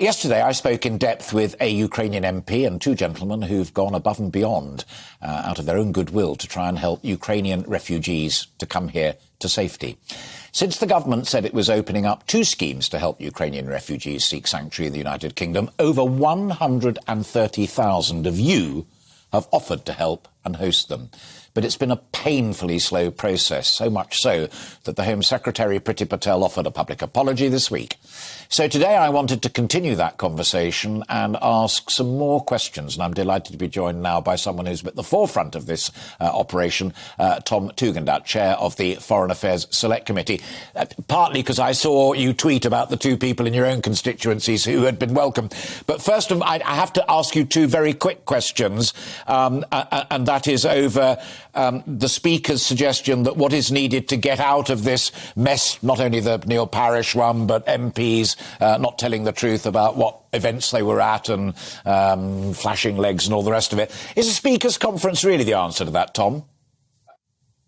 Yesterday, I spoke in depth with a Ukrainian MP and two gentlemen who've gone above and beyond out of their own goodwill to try and help Ukrainian refugees to come here to safety. Since the government said it was opening up two schemes to help Ukrainian refugees seek sanctuary in the United Kingdom, over 130,000 of you have offered to help and host them. But it's been a painfully slow process, so much so that the Home Secretary Priti Patel offered a public apology this week. So today I wanted to continue that conversation and ask some more questions, and I'm delighted to be joined now by someone who's at the forefront of this operation, Tom Tugendhat, Chair of the Foreign Affairs Select Committee, partly because I saw you tweet about the two people in your own constituencies who had been welcomed. But first of all, I have to ask you two very quick questions, and that is over the Speaker's suggestion that what is needed to get out of this mess, not only the Neil Parish one, but MPs not telling the truth about what events they were at and flashing legs and all the rest of it. Is a Speaker's conference really the answer to that, Tom?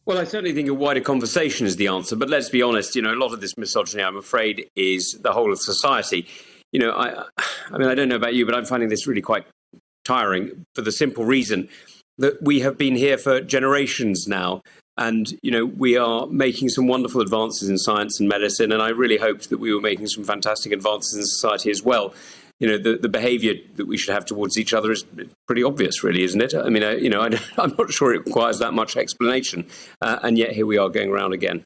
Well, I certainly think a wider conversation is the answer. But let's be honest, a lot of this misogyny, I'm afraid, is the whole of society. I mean, I don't know about you, but I'm finding this really quite tiring for the simple reason that we have been here for generations now. And, we are making some wonderful advances in science and medicine. And I really hoped that we were making some fantastic advances in society as well. The behaviour that we should have towards each other is pretty obvious, really, isn't it? I mean, I'm not sure it requires that much explanation. And yet here we are going around again.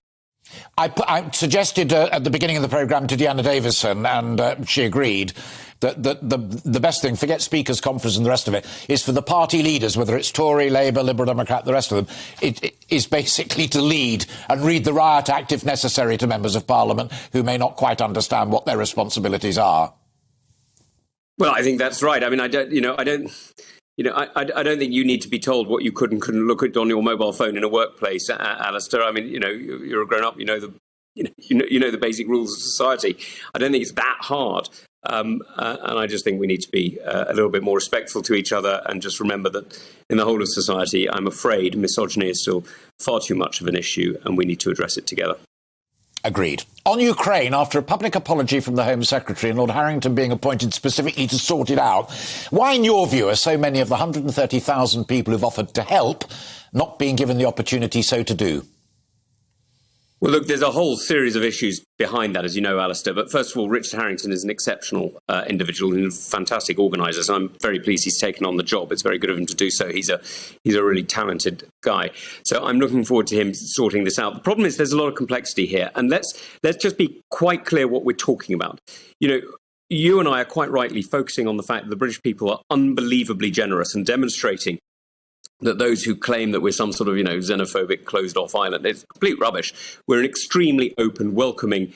I suggested at the beginning of the programme to Deanna Davison, and she agreed, that the best thing, forget Speaker's Conference and the rest of it, is for the party leaders, whether it's Tory, Labour, Liberal Democrat, the rest of them, it is basically to lead and read the riot act if necessary to members of Parliament who may not quite understand what their responsibilities are. Well, I think that's right. I mean, I don't think you need to be told what you could and couldn't look at on your mobile phone in a workplace, Alistair. I mean, you're a grown-up, you know the basic rules of society. I don't think it's that hard. And I just think we need to be a little bit more respectful to each other and just remember that in the whole of society, I'm afraid misogyny is still far too much of an issue and we need to address it together. Agreed. On Ukraine, after a public apology from the Home Secretary and Lord Harrington being appointed specifically to sort it out, why, in your view, are so many of the 130,000 people who've offered to help not being given the opportunity so to do? Well, look, there's a whole series of issues behind that, as you know, Alistair. But first of all, Richard Harrington is an exceptional individual and a fantastic organiser. So I'm very pleased he's taken on the job. It's very good of him to do so. He's a really talented guy. So I'm looking forward to him sorting this out. The problem is there's a lot of complexity here. And let's just be quite clear what we're talking about. You and I are quite rightly focusing on the fact that the British people are unbelievably generous and demonstrating that those who claim that we're some sort of, xenophobic, closed-off island, it's complete rubbish. We're an extremely open, welcoming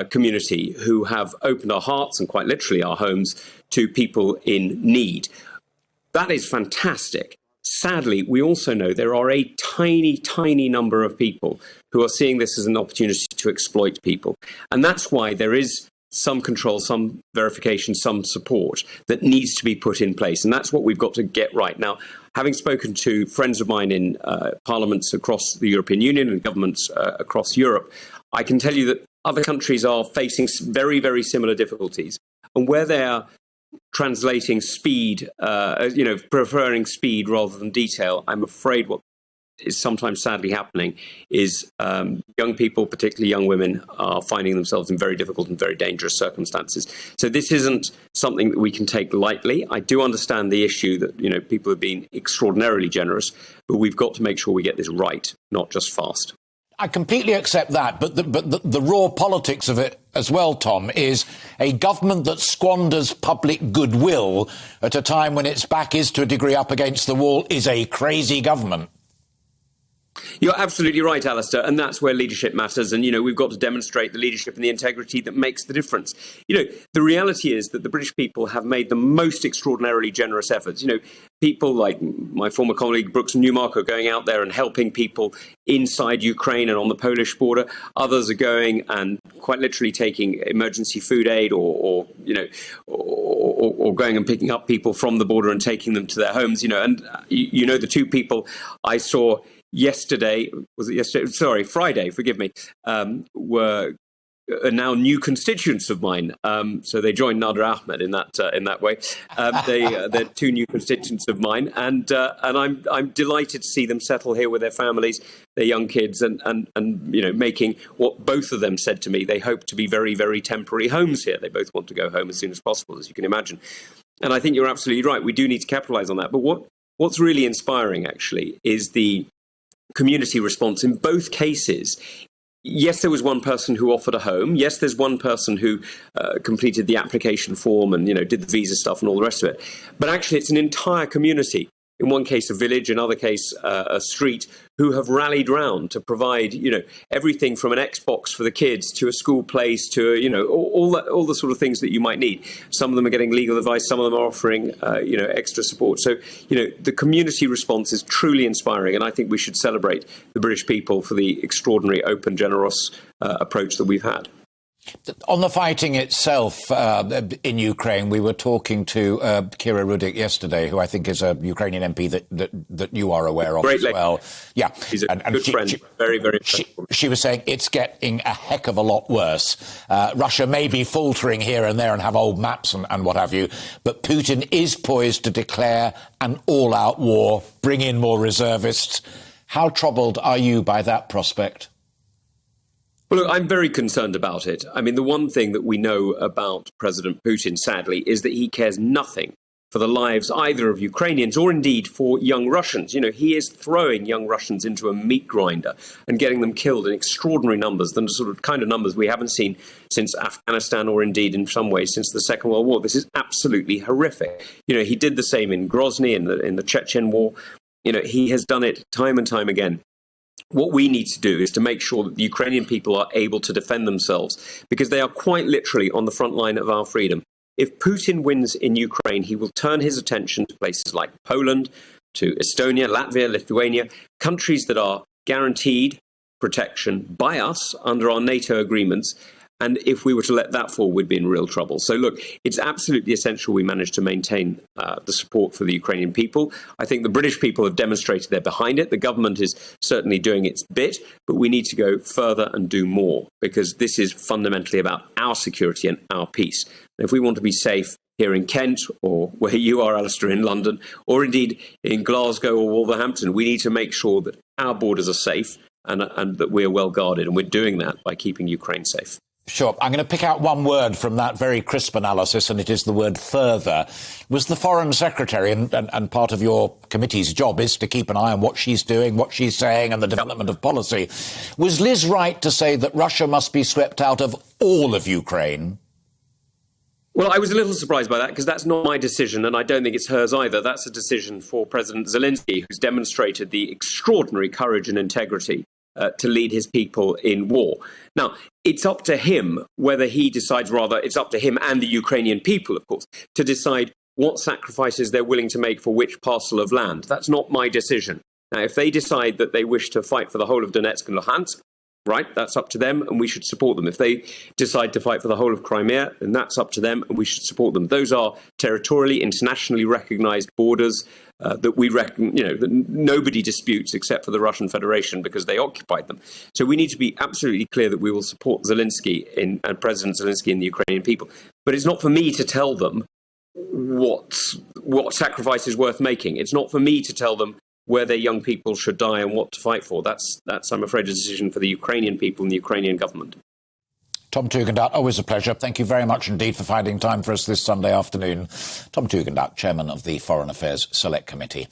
community who have opened our hearts and quite literally our homes to people in need. That is fantastic. Sadly, we also know there are a tiny, tiny number of people who are seeing this as an opportunity to exploit people. And that's why there is some control, some verification, some support that needs to be put in place. And that's what we've got to get right. Now, having spoken to friends of mine in parliaments across the European Union and governments across Europe, I can tell you that other countries are facing very, very similar difficulties. And where they are translating speed, preferring speed rather than detail, I'm afraid what is sometimes sadly happening is young people, particularly young women, are finding themselves in very difficult and very dangerous circumstances. So this isn't something that we can take lightly. I do understand the issue that, people have been extraordinarily generous, but we've got to make sure we get this right, not just fast. I completely accept that, but the raw politics of it as well, Tom, is a government that squanders public goodwill at a time when its back is to a degree up against the wall is a crazy government. You're absolutely right, Alistair, and that's where leadership matters. And, we've got to demonstrate the leadership and the integrity that makes the difference. The reality is that the British people have made the most extraordinarily generous efforts. People like my former colleague Brooks Newmark are going out there and helping people inside Ukraine and on the Polish border. Others are going and quite literally taking emergency food aid or going and picking up people from the border and taking them to their homes. And the two people I saw Friday, forgive me, were are now new constituents of mine. So they joined Nader Ahmed in that way. They're two new constituents of mine, and I'm delighted to see them settle here with their families, their young kids, and making what both of them said to me. They hope to be very, very temporary homes here. They both want to go home as soon as possible, as you can imagine. And I think you're absolutely right. We do need to capitalise on that. But what's really inspiring, actually, is the community response in both cases. Yes, there was one person who offered a home. Yes, there's one person who completed the application form and, did the visa stuff and all the rest of it. But actually, it's an entire community. In one case, a village, in another case, a street, who have rallied round to provide, everything from an Xbox for the kids to a school place to, all the sort of things that you might need. Some of them are getting legal advice. Some of them are offering, extra support. So, the community response is truly inspiring. And I think we should celebrate the British people for the extraordinary, open, generous approach that we've had. On the fighting itself in Ukraine, we were talking to Kira Rudik yesterday, who I think is a Ukrainian MP that you are aware of as well. Yeah, she's a good friend. Very, very. She was saying it's getting a heck of a lot worse. Russia may be faltering here and there and have old maps and what have you, but Putin is poised to declare an all-out war, bring in more reservists. How troubled are you by that prospect? Well, look, I'm very concerned about it. I mean, the one thing that we know about President Putin, sadly, is that he cares nothing for the lives either of Ukrainians or indeed for young Russians. He is throwing young Russians into a meat grinder and getting them killed in extraordinary numbers, the sort of kind of numbers we haven't seen since Afghanistan or indeed in some ways since the Second World War. This is absolutely horrific. He did the same in Grozny in the Chechen War. He has done it time and time again. What we need to do is to make sure that the Ukrainian people are able to defend themselves, because they are quite literally on the front line of our freedom. If Putin wins in Ukraine, he will turn his attention to places like Poland, to Estonia, Latvia, Lithuania, countries that are guaranteed protection by us under our NATO agreements. And if we were to let that fall, we'd be in real trouble. So, look, it's absolutely essential we manage to maintain the support for the Ukrainian people. I think the British people have demonstrated they're behind it. The government is certainly doing its bit, but we need to go further and do more, because this is fundamentally about our security and our peace. And if we want to be safe here in Kent, or where you are, Alistair, in London, or indeed in Glasgow or Wolverhampton, we need to make sure that our borders are safe and that we're well guarded. And we're doing that by keeping Ukraine safe. Sure. I'm going to pick out one word from that very crisp analysis, and it is the word further. Was the Foreign Secretary, and part of your committee's job is to keep an eye on what she's doing, what she's saying, and the development of policy. Was Liz right to say that Russia must be swept out of all of Ukraine? Well, I was a little surprised by that, because that's not my decision, and I don't think it's hers either. That's a decision for President Zelensky, who's demonstrated the extraordinary courage and integrity to lead his people in war. Now, it's up to him whether he decides, it's up to him and the Ukrainian people, of course, to decide what sacrifices they're willing to make for which parcel of land. That's not my decision. Now, if they decide that they wish to fight for the whole of Donetsk and Luhansk, right, that's up to them, and we should support them. If they decide to fight for the whole of Crimea, then that's up to them, and we should support them. Those are territorially, internationally recognized borders that we reckon, that nobody disputes except for the Russian Federation, because they occupied them. So we need to be absolutely clear that we will support Zelensky and President Zelensky and the Ukrainian people. But it's not for me to tell them what sacrifice is worth making. It's not for me to tell them where their young people should die and what to fight for. That's I'm afraid, a decision for the Ukrainian people and the Ukrainian government. Tom Tugendhat, always a pleasure. Thank you very much indeed for finding time for us this Sunday afternoon. Tom Tugendhat, Chairman of the Foreign Affairs Select Committee.